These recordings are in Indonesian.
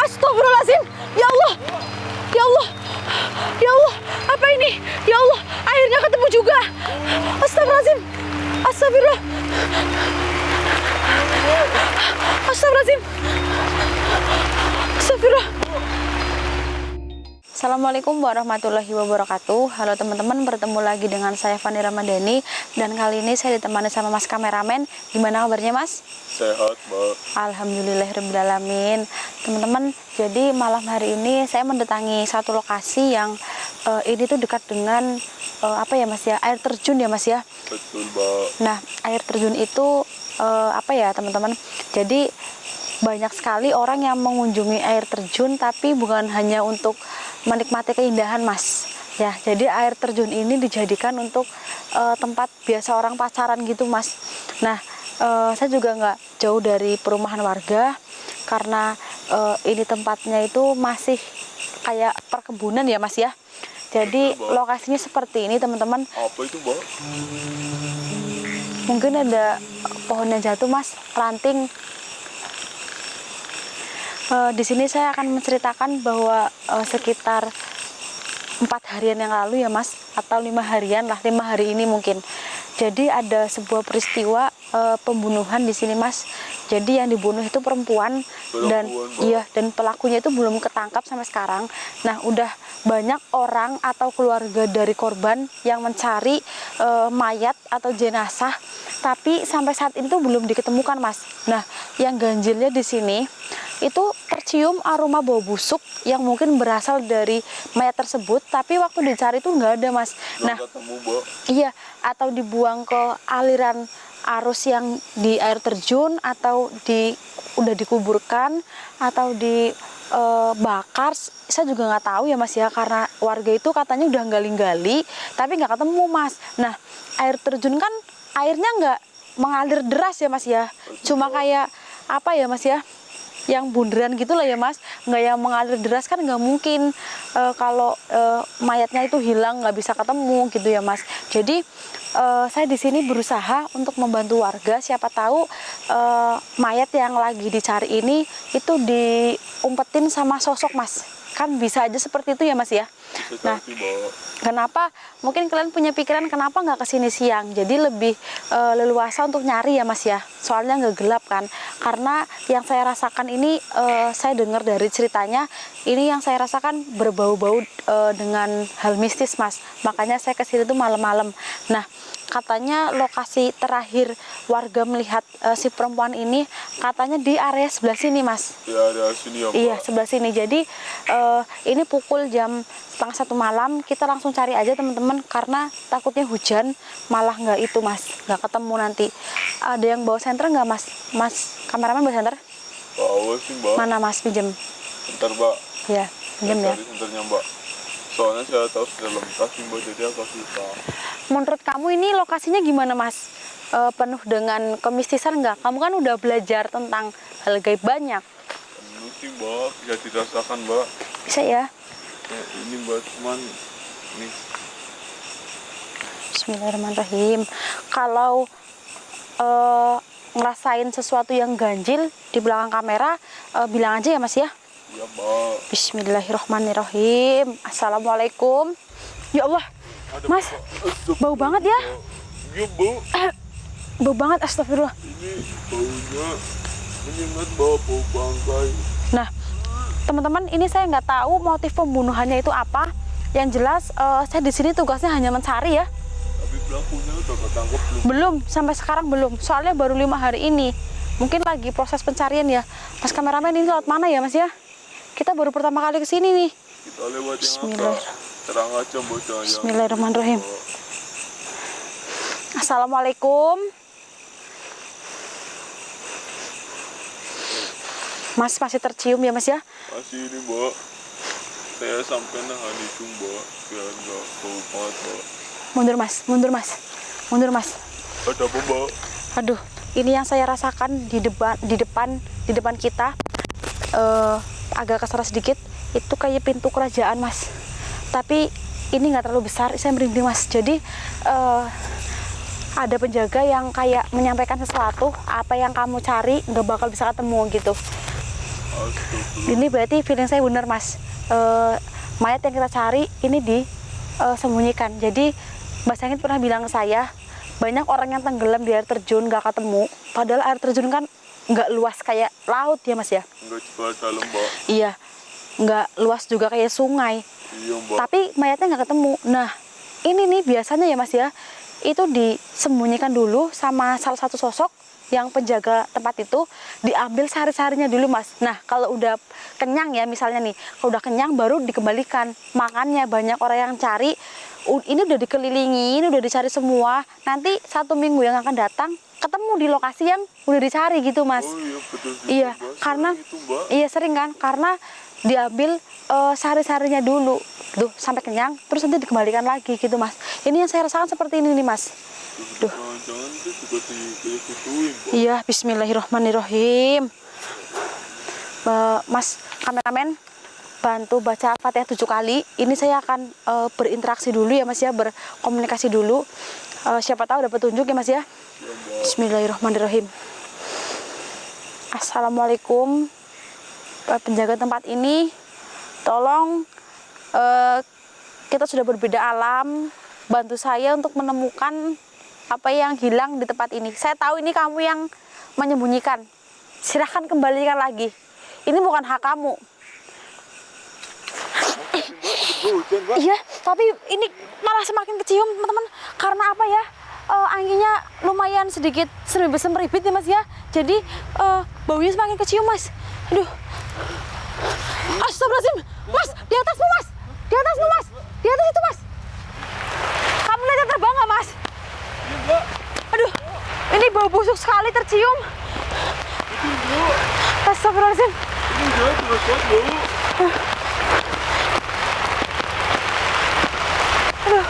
Astagfirullahaladzim. Ya Allah. Ya Allah. Ya Allah. Apa ini? Ya Allah. Akhirnya ketemu juga. Astagfirullahaladzim. Astagfirullah. Astagfirullahaladzim. Astagfirullah. Assalamualaikum warahmatullahi wabarakatuh. Halo teman-teman, bertemu lagi dengan saya Fani Ramadhani. Dan kali ini saya ditemani sama mas kameramen. Gimana kabarnya mas? Sehat mbak. Alhamdulillahirrahmanirrahim. Teman-teman, jadi malam hari ini saya mendatangi satu lokasi yang ini tuh dekat dengan apa ya mas ya, air terjun ya mas ya. Betul mbak. Nah, air terjun itu apa ya teman-teman, jadi banyak sekali orang yang mengunjungi air terjun, tapi bukan hanya untuk menikmati keindahan mas ya. Jadi air terjun ini dijadikan untuk tempat biasa orang pacaran gitu mas. Nah, saya juga nggak jauh dari perumahan warga, karena ini tempatnya itu masih kayak perkebunan ya mas ya. Jadi lokasinya seperti ini teman-teman. Apa itu mbak? Mungkin ada pohon yang jatuh mas, ranting. Di sini saya akan menceritakan bahwa sekitar 4 harian yang lalu ya mas, atau 5 harian lah, 5 hari ini mungkin. Jadi ada sebuah peristiwa pembunuhan di sini mas. Jadi yang dibunuh itu perempuan dan iya, dan pelakunya itu belum ketangkap sampai sekarang. Nah, udah banyak orang atau keluarga dari korban yang mencari mayat atau jenazah, tapi sampai saat itu belum diketemukan mas. Nah, yang ganjilnya di sini itu tercium aroma bau busuk yang mungkin berasal dari mayat tersebut, tapi waktu dicari itu nggak ada mas. Nah, iya, atau dibuang ke aliran arus yang di air terjun, atau udah dikuburkan, atau dibakar. Saya juga nggak tahu ya mas ya, karena warga itu katanya udah gali-gali tapi nggak ketemu mas. Nah, air terjun kan airnya nggak mengalir deras ya mas ya, cuma kayak apa ya mas ya, yang bunderan gitu lah ya mas, nggak yang mengalir deras. Kan nggak mungkin kalau mayatnya itu hilang nggak bisa ketemu gitu ya mas. Jadi saya di sini berusaha untuk membantu warga, siapa tahu mayat yang lagi dicari ini itu diumpetin sama sosok mas, kan bisa aja seperti itu ya mas ya. Nah, kenapa mungkin kalian punya pikiran kenapa nggak kesini siang, jadi lebih leluasa untuk nyari ya mas ya, soalnya nggak gelap kan. Karena yang saya rasakan ini, saya dengar dari ceritanya, ini yang saya rasakan berbau-bau dengan hal mistis mas, makanya saya kesini tuh malam-malam. Nah, katanya lokasi terakhir warga melihat si perempuan ini katanya di area sebelah sini mas. Di area sini ya mbak? Iya, sebelah sini. Jadi ini pukul jam 12:30 malam, kita langsung cari aja teman-teman, karena takutnya hujan malah nggak itu mas, nggak ketemu nanti. Ada yang bawa senter nggak mas? Mas kameramen bawa senter? Bawa sih mbak. Mana mas, pinjem? Bentar mbak. Iya, pinjem ya. Cari senternya mbak, soalnya saya tahu sudah lengkap sih mbak, jadi aku susah. Menurut kamu ini lokasinya gimana mas? Penuh dengan kemistisan nggak? Kamu kan udah belajar tentang hal gaib banyak. Penuh sih mbak, bisa dirasakan mbak. Bisa ya? Ini mbak, cuman nih. Bismillahirrahmanirrahim. Kalau ngerasain sesuatu yang ganjil di belakang kamera, bilang aja ya mas ya. Iya mbak. Bismillahirrahmanirrahim. Assalamualaikum. Ya Allah, mas, bau banget ya. Iya bu. Bau banget, astagfirullah. Ini baunya menyengat bau bangkai. Nah, teman-teman, ini saya nggak tahu motif pembunuhannya itu apa. Yang jelas saya di sini tugasnya hanya mencari ya. Tapi pelakunya udah ketangkep belum? Belum, sampai sekarang belum. Soalnya baru 5 hari ini. Mungkin lagi proses pencarian ya. Mas kameramen, ini lewat mana ya mas ya? Kita baru pertama kali kesini nih. Kita lewat yang agak terang aja mbak. Bismillahirrahmanirrahim. Assalamualaikum. Mas masih tercium ya mas ya? Masih ini mbak. Saya sampai nahan itu mbak, biar nggak bau banget mbak. Mundur mas, mundur mas, mundur mas. Ada apa mbak? Aduh, ini yang saya rasakan di depan kita, agak kesana sedikit. Itu kayak pintu kerajaan mas. Tapi ini nggak terlalu besar, saya merinding mas. Jadi ada penjaga yang kayak menyampaikan sesuatu, apa yang kamu cari nggak bakal bisa ketemu gitu. Ini berarti feeling saya benar mas. Mayat yang kita cari ini disembunyikan. Jadi Mbak Sangit pernah bilang ke saya, banyak orang yang tenggelam di air terjun nggak ketemu. Padahal air terjun kan nggak luas kayak laut ya mas ya. Nggak juga dalam mbak. Iya, nggak luas juga kayak sungai. Iya mbak. Tapi mayatnya nggak ketemu. Nah ini nih biasanya ya mas ya, itu disembunyikan dulu sama salah satu sosok yang penjaga tempat itu, diambil sari-sarinya dulu mas. Nah kalau udah kenyang ya misalnya nih, kalau udah kenyang baru dikembalikan. Makanya banyak orang yang cari, ini udah dikelilingi, ini udah dicari semua, nanti 1 minggu yang akan datang ketemu di lokasi yang udah dicari gitu mas. Oh iya betul juga, Iya, mbak. karena Sering itu, mbak. iya sering kan, karena diambil sari-sarinya dulu tuh sampai kenyang, terus nanti dikembalikan lagi gitu mas. Ini yang saya rasakan seperti ini nih mas. Duh. Jangan itu juga kayak gituin mbak. Iya, bismillahirrahmanirrahim. Mas kameramen, bantu baca Al-Fatihah 7 kali. Ini saya akan berinteraksi dulu ya mas ya, berkomunikasi dulu. Siapa tahu dapat petunjuk ya mas ya. Bismillahirrahmanirrahim. Assalamualaikum, penjaga tempat ini, tolong kita sudah berbeda alam, bantu saya untuk menemukan apa yang hilang di tempat ini. Saya tahu ini kamu yang menyembunyikan, silahkan kembalikan lagi, ini bukan hak kamu. Iya, tapi ini malah semakin kecium teman-teman, karena apa ya, anginnya lumayan sedikit semribit ya mas ya, jadi baunya semakin kecium mas. Aduh, astagfirullahaladzim, mas, di atasmu mas, di atasmu mas, di atas itu mas. Kamu lihat terbang nggak mas? Iya mbak. Aduh, ini bau busuk sekali tercium. Itu mbak. Astagfirullahaladzim. Ini udah terus bau. Aduh,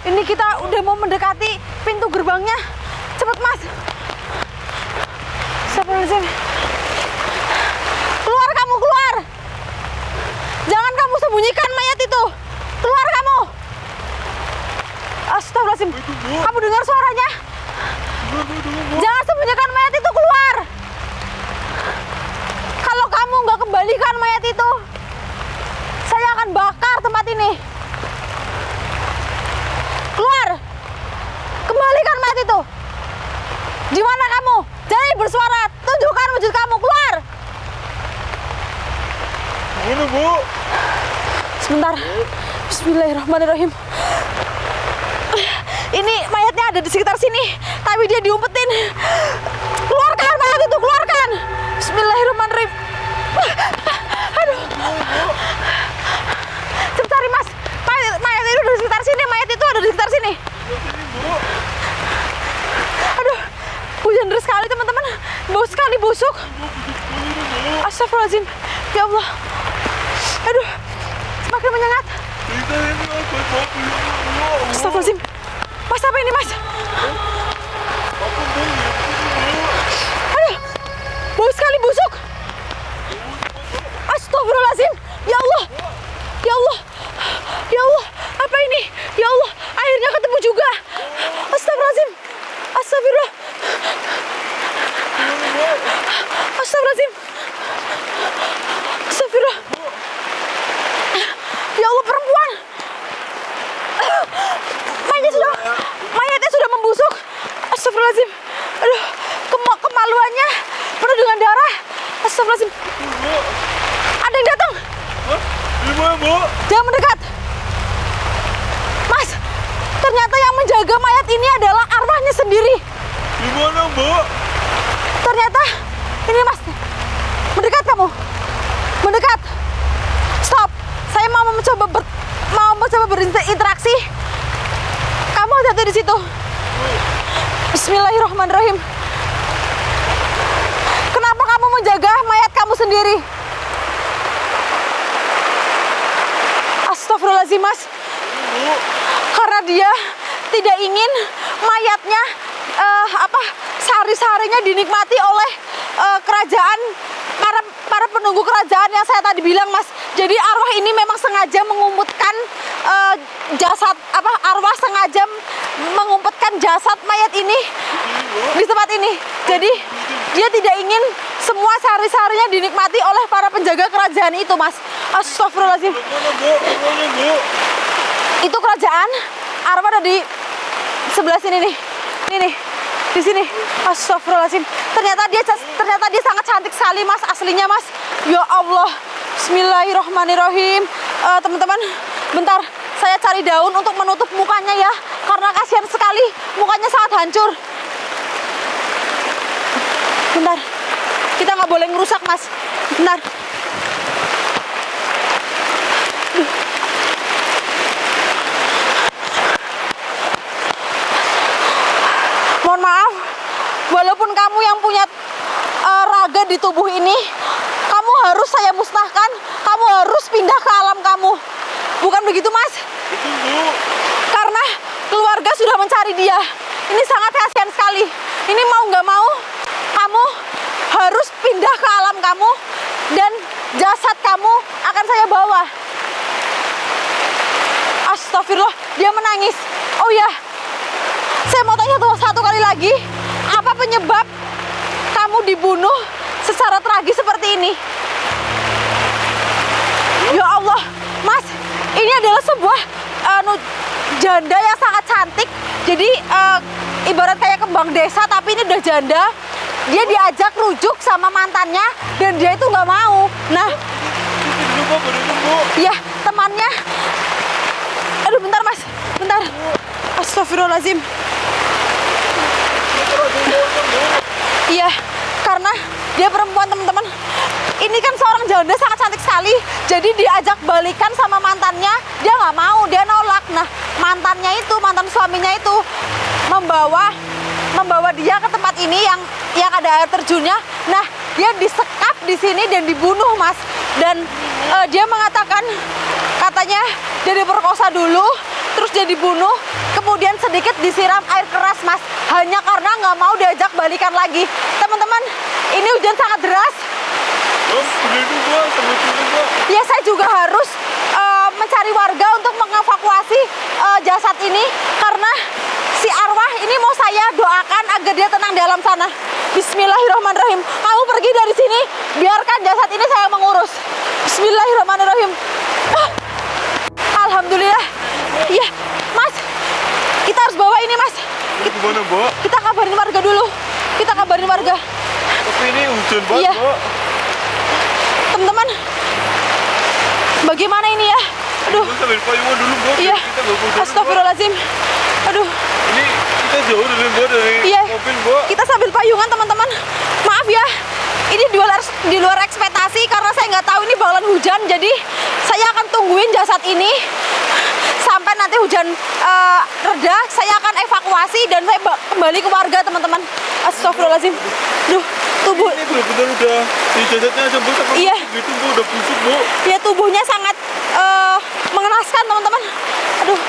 ini kita udah mau mendekati pintu gerbangnya. Cepet mas. Astagfirullahaladzim. Keluar kamu, keluar. Jangan kamu sembunyikan mayat itu. Keluar kamu. Astagfirullahaladzim. Kamu dengar suaranya? Jangan sembunyikan mayat itu, keluar. Kalau kamu nggak kembalikan mayat itu, saya akan bakar tempat ini. Keluar. Kembalikan mayat itu. Di mana kamu? Jangan bersuara. Tunjukkan wujud kamu. Keluar. Mana bu? Sebentar. Bismillahirrahmanirrahim. Ini mayatnya ada di sekitar sini, tapi dia diumpetin. Keluarkan mayat itu, keluarkan. Bismillahirrahmanirrahim. Aduh. Cepat cari mas. Mayat itu ada di sekitar sini. Mayat itu ada di sekitar sini. Aduh, hujan deras sekali teman-teman. Bau sekali, busuk. Astagfirullahaladzim. Ya Allah. Aduh, semakin menyengat. Astagfirullahaladzim. Mas, apa ini mas? Aduh, bau sekali, busuk. Astagfirullahaladzim. Ya Allah. Ya Allah. Ya Allah, apa ini? Ya Allah, akhirnya ketemu juga. Astagfirullahaladzim. Astagfirullah. Astagfirullahaladzim. Astagfirullah. Ya Allah, perempuan. Mayatnya sudah membusuk. Astagfirullahaladzim. Aduh, kemaluannya penuh dengan darah. Astagfirullahaladzim. Ada yang datang. Gimana bu? Jangan mendekat. Mas, ternyata yang menjaga mayat ini adalah arwahnya sendiri. Gimana bu? Ternyata ini mas. Mendekat kamu. Mendekat. Stop. Saya mau mencoba berinteraksi. Kamu hati-hati di situ. Bismillahirrahmanirrahim. Kenapa kamu menjaga mayat kamu sendiri? Astagfirullahaladzim mas. Karena dia tidak ingin mayatnya sari-sarinya dinikmati oleh kerajaan, para penunggu kerajaan yang saya tadi bilang mas. Jadi arwah ini memang sengaja mengumpetkan arwah sengaja mengumpetkan jasad mayat ini di tempat ini. Jadi dia tidak ingin semua sehari-harinya dinikmati oleh para penjaga kerajaan itu, Mas. Astagfirullahaladzim. Mana Bu? Mana Bu? Itu kerajaan. Arwah ada di sebelah sini nih. Ini nih. Di sini. Astagfirullahaladzim. Ternyata dia sangat cantik sekali, Mas, aslinya, Mas. Ya Allah. Bismillahirrahmanirrahim. Teman-teman, bentar. Saya cari daun untuk menutup mukanya ya, karena kasihan sekali. Mukanya sangat hancur. Bentar. Kita nggak boleh ngerusak, Mas. Bentar. Mohon maaf, walaupun kamu yang punya raga di tubuh ini, kamu harus saya musnahkan, kamu harus pindah ke alam kamu. Bukan begitu, Mas? Betul Bu. Karena keluarga sudah mencari dia. Ini sangat kasihan sekali. Ini mau nggak mau, kamu harus pindah ke alam kamu, dan jasad kamu akan saya bawa. Astagfirullah, dia menangis. Oh ya, saya mau tanya satu kali lagi, apa penyebab kamu dibunuh secara tragis seperti ini? Ya Allah, Mas, ini adalah sebuah janda yang sangat cantik. Jadi ibarat kayak kembang desa, tapi ini udah janda. Dia diajak rujuk sama mantannya dan dia itu nggak mau. Nah, ya temannya. Aduh, bentar, Mas, bentar. Astagfirullahaladzim. Iya, karena dia perempuan, teman-teman. Ini kan seorang janda sangat cantik sekali. Jadi diajak balikan sama mantannya, dia nggak mau, dia nolak. Nah, mantannya itu, mantan suaminya itu membawa dia ke tempat ini yang ada air terjunnya. Nah, dia disekap di sini dan dibunuh, Mas. Dan dia mengatakan, katanya dia diperkosa dulu, terus dia dibunuh, kemudian sedikit disiram air keras, Mas, hanya karena nggak mau diajak balikan lagi. Teman-teman, ini hujan sangat deras. Ya, saya juga harus mencari warga untuk mengevakuasi jasad ini, karena si arwah ini mau saya doakan agar dia tenang di alam sana. Bismillahirrahmanirrahim. Kamu pergi dari sini, biarkan jasad ini saya mengurus. Bismillahirrahmanirrahim. Alhamdulillah. Iya, Mas, kita harus bawa ini, Mas. Gimana, Mbak? Kita kabarin warga dulu. Kita kabarin warga. Tapi ini hujan banget, Iya. Mbak. Teman-teman, bagaimana ini ya? Aduh. Kita sambil payungan dulu, Mbak. Iya. Kita nggak hujan, Astagfirullahaladzim. Aduh. Ini kita jauh dari Mbak, dari Iya. mobil, Mbak. Kita sambil payungan, teman-teman. Maaf ya, ini di luar ekspektasi karena saya nggak tahu ini bakalan hujan. Jadi saya akan tungguin jasad ini sampai nanti hujan reda. Saya akan evakuasi dan saya kembali ke warga, teman-teman. Astagfirullahaladzim. Duh, tubuh. Ini benar-benar udah di jasadnya aja, Mbak. Sampai Iya. gitu, Mbak, udah busuk, Mbak. Ya, tubuhnya sangat mengenaskan, teman-teman. Aduh.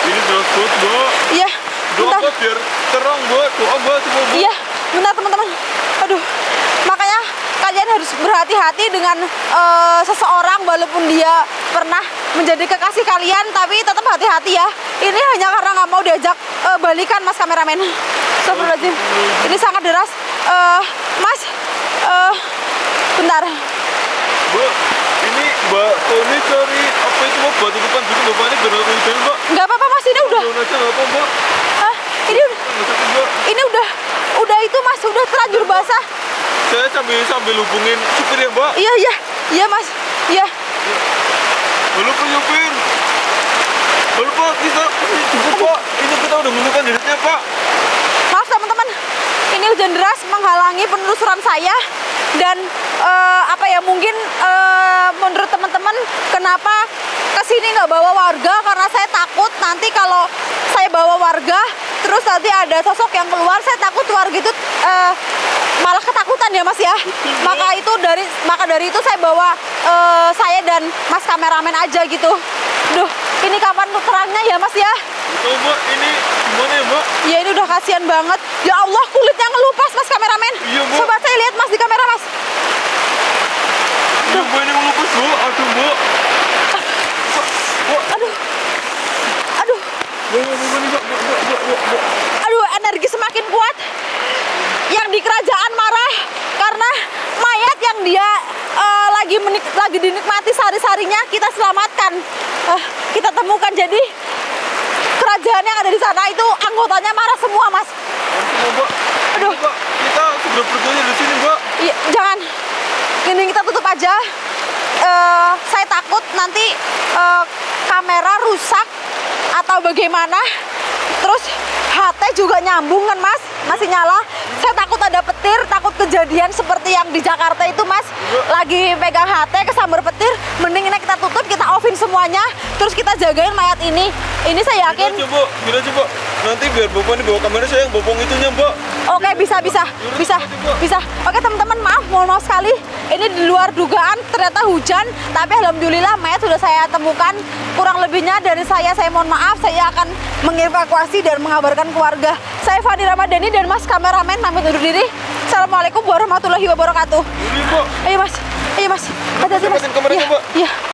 Ini deras banget, Mbak. Iya. Doa, Bentar. Mbak, biar terang, Mbak. Doa, Mbak, semua, Mbak. Iya, benar, teman-teman. Aduh, makanya kalian harus berhati-hati dengan seseorang walaupun dia pernah menjadi kekasih kalian, tapi tetap hati-hati ya. Ini hanya karena nggak mau diajak balikan, Mas kameramen. Astagfirullahaladzim. Ini sangat deras. Mas, bentar. Mbak, ini Mbak Tony cari apa itu, Mbak? Batu depan gitu, Mbak. Ini benar hujan, Mbak. Nggak apa-apa, Mas, ini udah. Daun aja nggak apa, Mbak. Ini Nggak sakit, Mbak. ini udah itu, Mas, udah terlanjur basah. Saya sambil hubungin supir ya, Mbak. Iya, iya. Iya, Mas. Iya. Halo, Pak supir. Halo, Pak. Kita cukup, Pak. Ini kita udah menemukan jasadnya, Pak. Maaf, teman-teman. Ini hujan deras menghalangi penelusuran saya. Dan mungkin menurut teman-teman kenapa kesini nggak bawa warga, karena saya takut nanti kalau saya bawa warga terus nanti ada sosok yang keluar, saya takut warga itu malah ketakutan ya, Mas ya. Maka dari itu saya bawa saya dan Mas kameramen aja gitu. Duh, ini kapan terangnya ya, Mas ya? Betul, Mbak. Ini gimana ya, Mbak? Ya, ini udah kasihan banget. Ya Allah, kulitnya ngelupas, Mas kameramen. Iya, Bu. Coba saya lihat, Mas, di kamera, Mas. Iya, Mbak, ini ngelupas, Bu. Aduh, Mbak. Mbak. Aduh. Aduh. Mbak, ini, Mbak. Aduh, energi semakin makin kuat. Yang di kerajaan marah karena mayat yang dia lagi dinikmati sari-sarinya kita selamatkan, kita temukan. Jadi kerajaan yang ada di sana itu anggotanya marah semua, Mas. Mbak. Aduh. Mbak, kita sudah perginya di sini, Mbak. Iya, jangan. Ini kita tutup aja. Saya takut nanti kamera rusak atau bagaimana. Terus HT juga nyambung kan, Mas, masih nyala. Saya takut ada petir, takut kejadian seperti yang di Jakarta itu, Mas. Lagi pegang HT kesambar petir, mending ini kita tutup, kita offin semuanya, terus kita jagain mayat ini. Ini saya yakin. Gila aja, Mbak. Nanti biar Bapak ini bawa kamera, saya yang bopong itunya, Mbak. Oke, bisa. Oke, teman-teman, mohon maaf sekali. Ini di luar dugaan, ternyata hujan. Tapi alhamdulillah mayat sudah saya temukan. Kurang lebihnya dari saya mohon maaf. Saya akan mengevakuasi dan mengabarkan keluarga. Saya Fani Ramadhani dan Mas kameramen pamit undur diri. Assalamualaikum warahmatullahi wabarakatuh. Mbak. Ayo Mas, hati-hati Mas. Cepatin kameranya, Mbak. Iya.